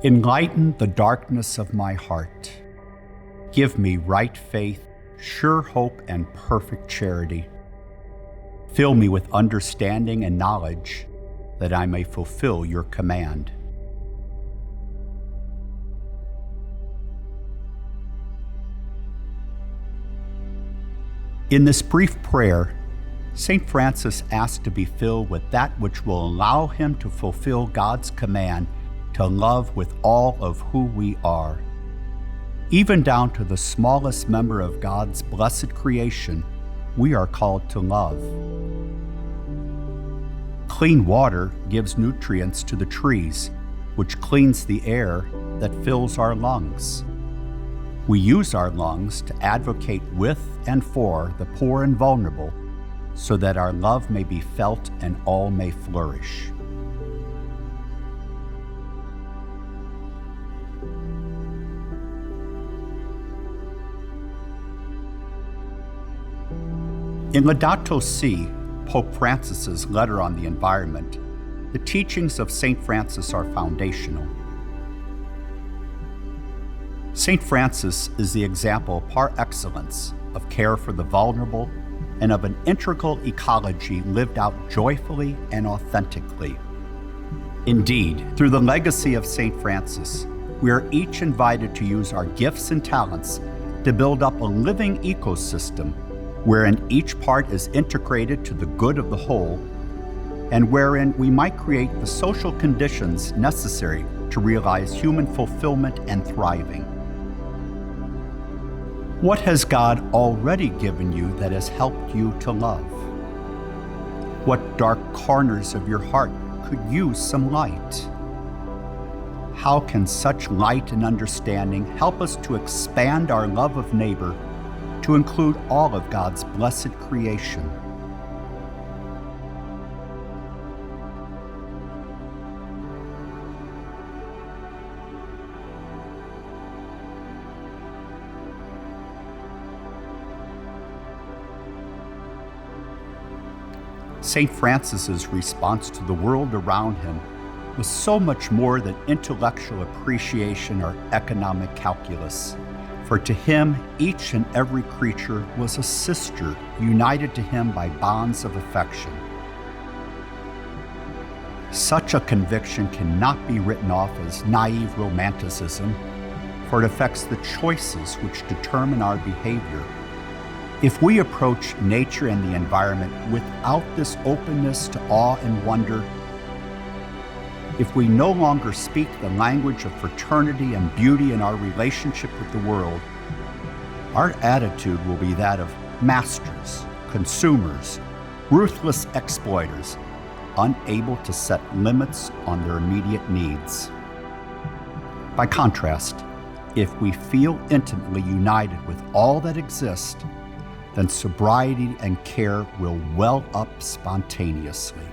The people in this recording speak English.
Enlighten the darkness of my heart. Give me right faith, sure hope, and perfect charity. Fill me with understanding and knowledge, that I may fulfill your command. In this brief prayer, St. Francis asked to be filled with that which will allow him to fulfill God's command to love with all of who we are. Even down to the smallest member of God's blessed creation, we are called to love. Clean water gives nutrients to the trees, which cleans the air that fills our lungs. We use our lungs to advocate with and for the poor and vulnerable, so that our love may be felt and all may flourish. In Laudato Si, Pope Francis's letter on the environment, the teachings of St. Francis are foundational. St. Francis is the example par excellence of care for the vulnerable and of an integral ecology lived out joyfully and authentically. Indeed, through the legacy of St. Francis, we are each invited to use our gifts and talents to build up a living ecosystem wherein each part is integrated to the good of the whole, and wherein we might create the social conditions necessary to realize human fulfillment and thriving. What has God already given you that has helped you to love? What dark corners of your heart could use some light? How can such light and understanding help us to expand our love of neighbor to include all of God's blessed creation? St. Francis's response to the world around him was so much more than intellectual appreciation or economic calculus. For to him, each and every creature was a sister, united to him by bonds of affection. Such a conviction cannot be written off as naive romanticism, for it affects the choices which determine our behavior. If we approach nature and the environment without this openness to awe and wonder, if we no longer speak the language of fraternity and beauty in our relationship with the world, our attitude will be that of masters, consumers, ruthless exploiters, unable to set limits on their immediate needs. By contrast, if we feel intimately united with all that exists, then sobriety and care will well up spontaneously.